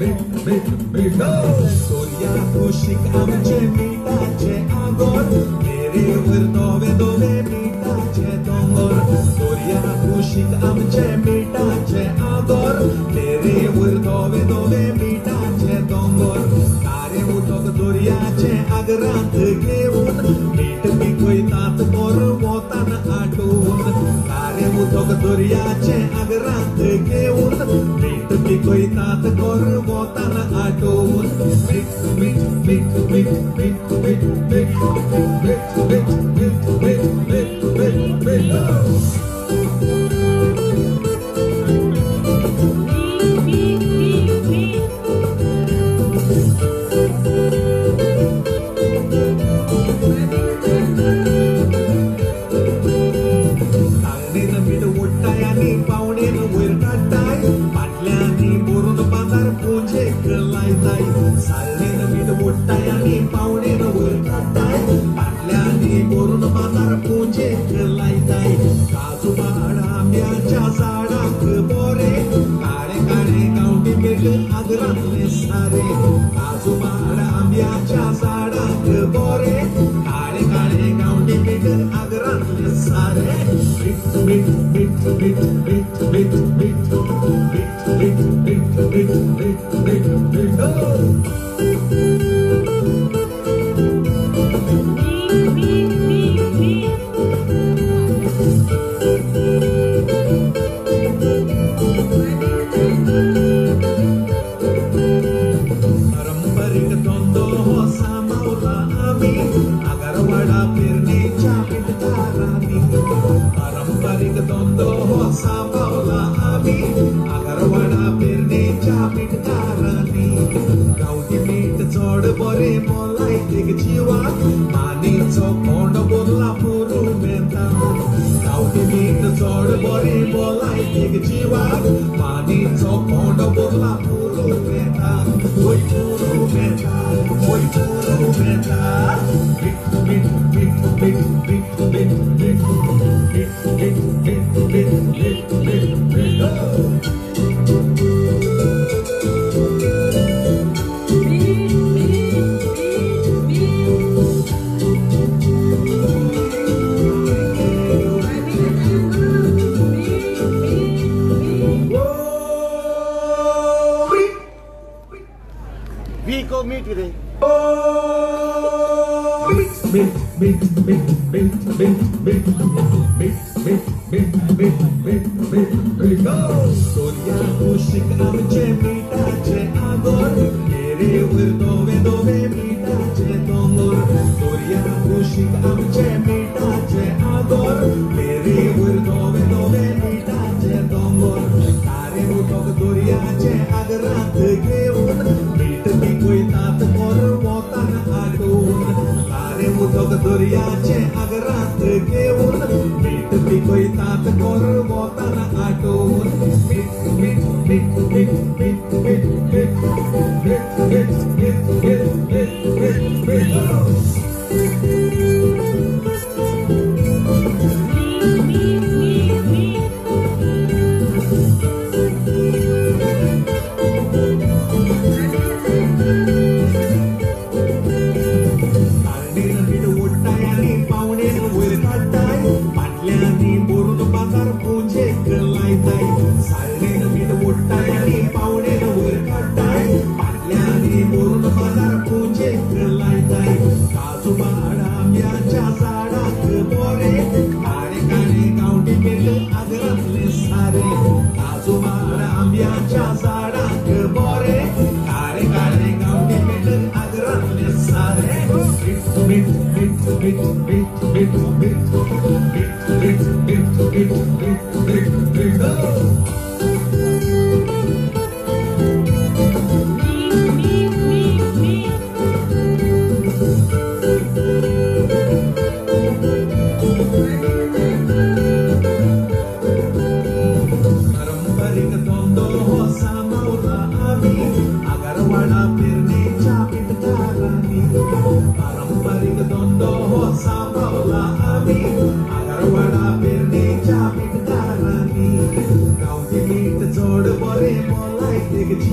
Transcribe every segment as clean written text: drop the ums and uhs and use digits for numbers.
Soria kushik amche mita che agor mere were dove dove mita che dongor Soria kushik amche mita che agor mere were dove dove mita che dongor Kare utok Soria che agrat geun meet pikoi tat kor motan atun Kare utok Soria che agrat geun meet pikoi tat kor motan atun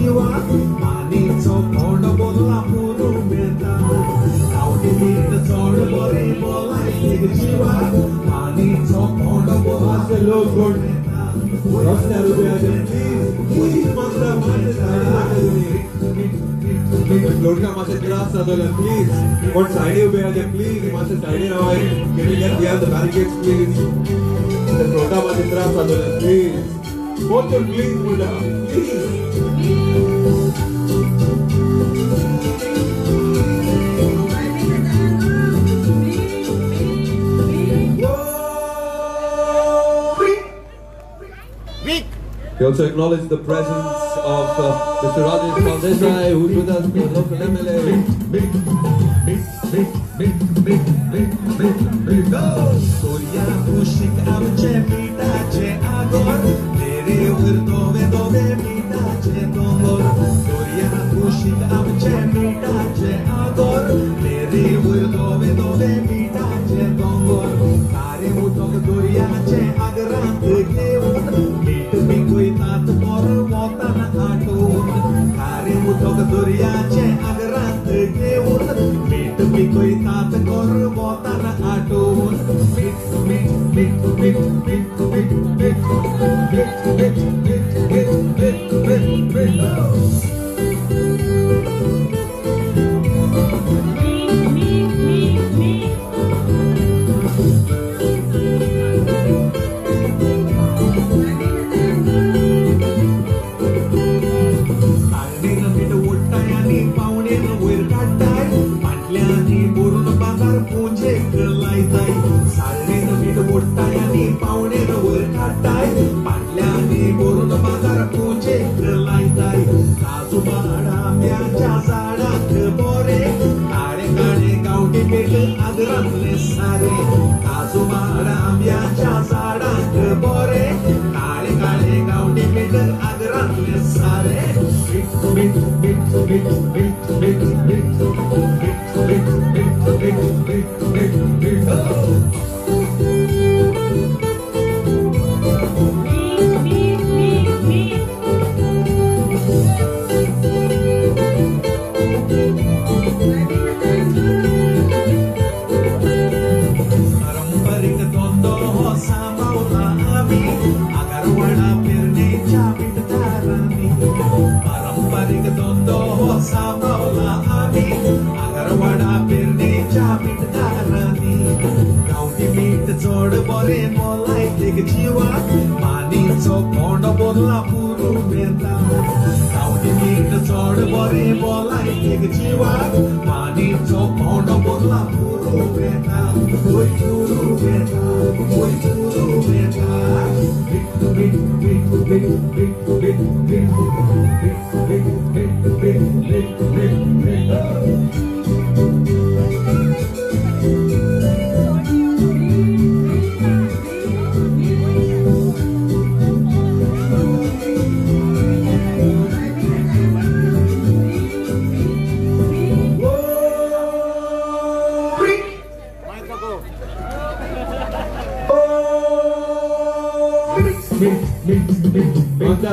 you are. मानीचो कोंड बोलला पुरून येता गावठी मीठ चोड बरें बोलाय एक जिवा मानीचो कोंड बोलला लोक कोण रस्त्यार उबे आसा प्लीज मागता मातशें सायडीन लोडका मातशें त्रास जातले प्लीज कोण सायडीन उबे आसा प्लीज मातशें सायडीन रावाय can we get behind the barricades please लोडका मातशें त्रास जातले please both of please Buddha please We also acknowledge the presence of Mr. Rajesh Kaldesai, who's with us, the local MLA. Storia ushik amche mitache agor, mere ur dove dove mitache dongor. Storia ushik amche mitache agor, mere ur dove dove mitache dongor. Kare mutok doriache agrant geun. Mikoi tat kor motan atun Kare mutok doriache agrant geun Mikoi tat kor motan atun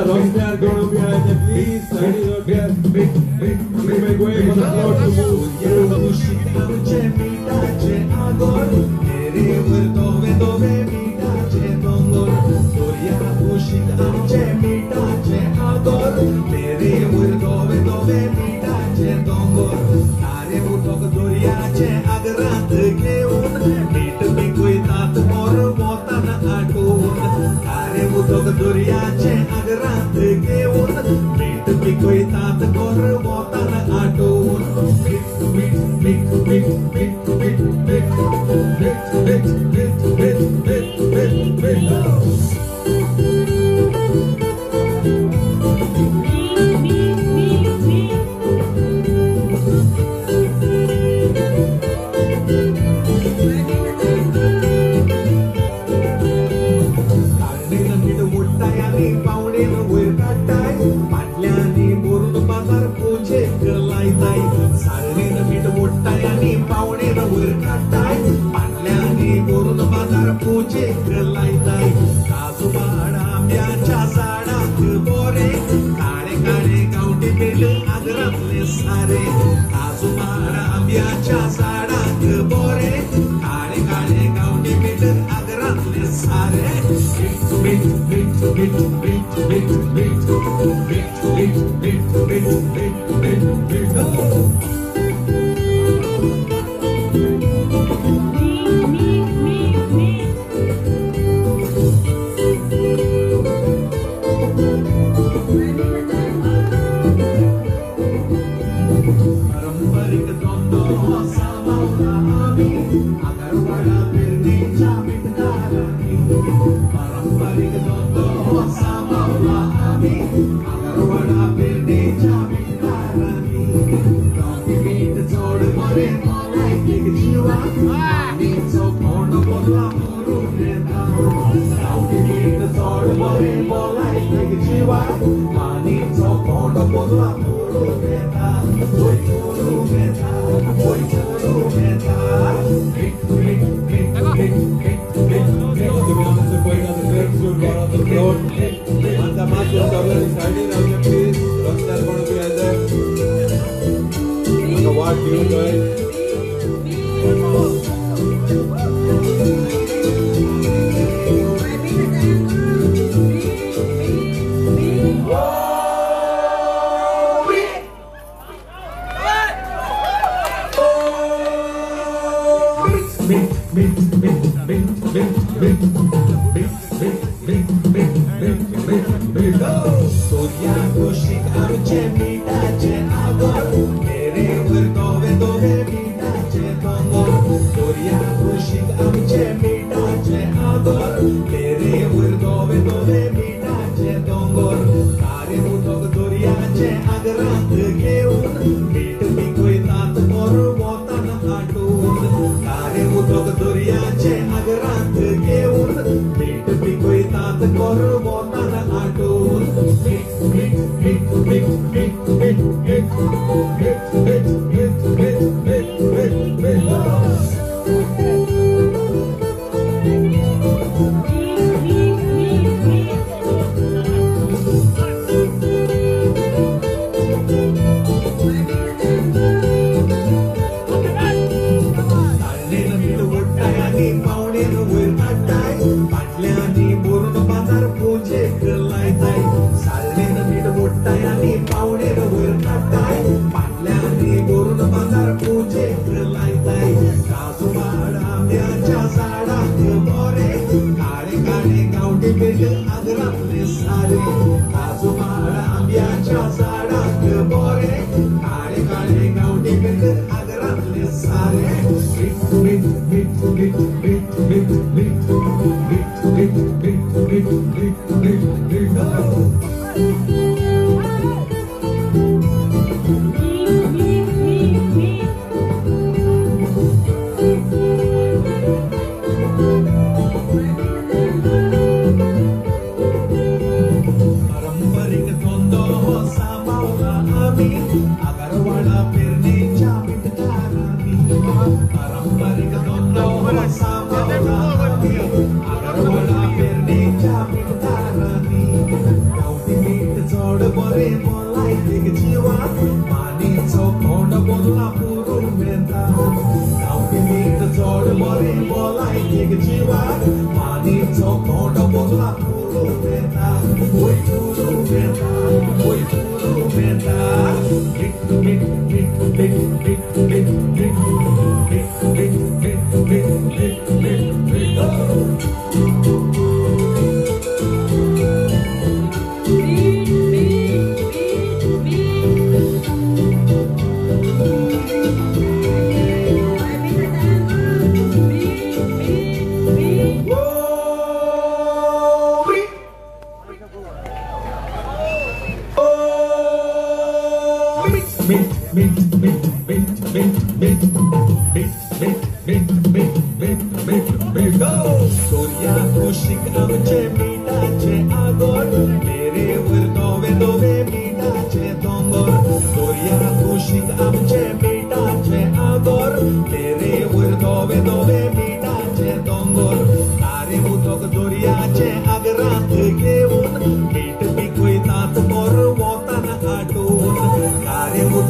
Roster, go behind them, please. Please make way for the floor to move. Doriache agrant geun mit mikoi tat kor motan atun Kazu bada myacha sadak bore, kale kale gaunti belu आदरातले सारे काजू माडा आंब्याच्या झाडांक बोरे काळे काळे गावठी मीठ आदरातले सारे मीठ मीठ मीठ मीठ मीठ मीठ मीठ मीठ मीठ मीठ मीठ मीठ What do you guys?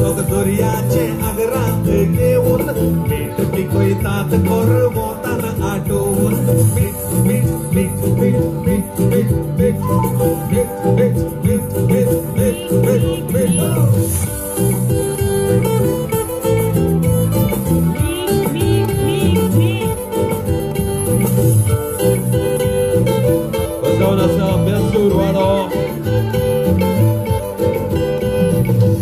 सोग दर्याचे आगरांत घेऊन मीठ पिकयतात गोरवोतान आटोवन मीठ मीठ मीठ मीठ मीठ मीठ मीठ मीठ मीठ मीठ मीठ मीठ मीठ Nação, pensa urbano.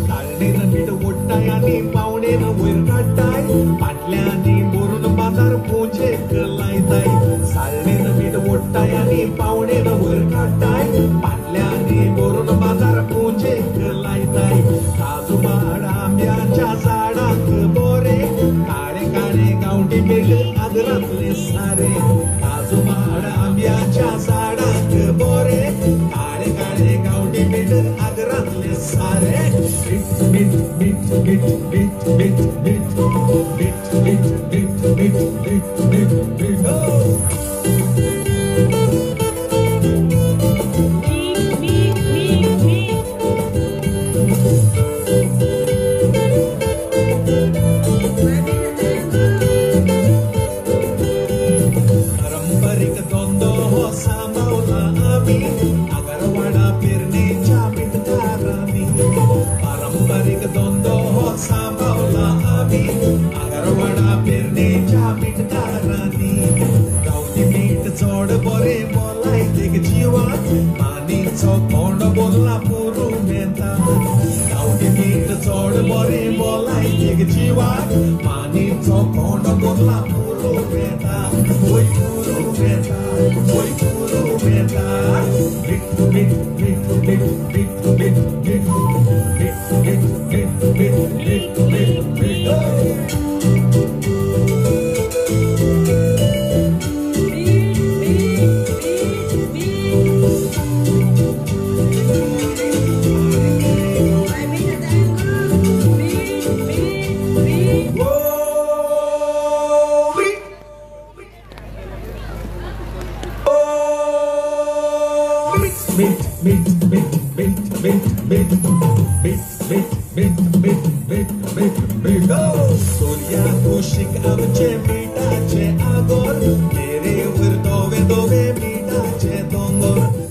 ताळणीन मीठ ओडटाय आनी पावणेन वयर काडटाय फाटल्यानी बोरून बाजार पोंचेक लायताय साळणेन मीठ ओडटाय आनी पावणेन वयर काडटाय फाटल्यानी बोरून बाजार पोंचेक लायताय काजू माड आंब्याच्या झाडाक बोरे काळे काळे गांवठी मीठ आगरांतले सारे काजू माड आंब्याच्या झाडाक बोरे काळे काळे गांवठी मीठ आगरांतले सारे मीठ मीठ मीठ मीठ मीठ मीठ मीठ मीठ मीठ मीठ मीठ मीठ मीठ पारंपरिक द्वंद्व हो सांभाळला आम्ही आगरवाडा पेरणेच्या मिठकारांनी पारंपरिक द्वंद्व हो सांभाळला आम्ही आगरवाडा पेरणेच्या मिठकारांनी गांवठी मीठ चोड बरे बोलायते जिवाक मानीचो कोंड बोलला पुरू मेता गांवठी मीठ चोड बरे बोलायते जिवाक मानीचो कोंड बोलला पुरू मेता ओय पुरू मेता ओय पुरू मेता मीठ मीठ मीठ मीठ मीठ मीठ मीठ मीठ मीठ मीठ मीठ मीठ मीठ Meet, meet, meet, meet, meet, meet, meet, meet, meet, meet, meet, meet, meet. Surya kushik amche meetache agor, mere वर दोवे दोवे meetache dongor.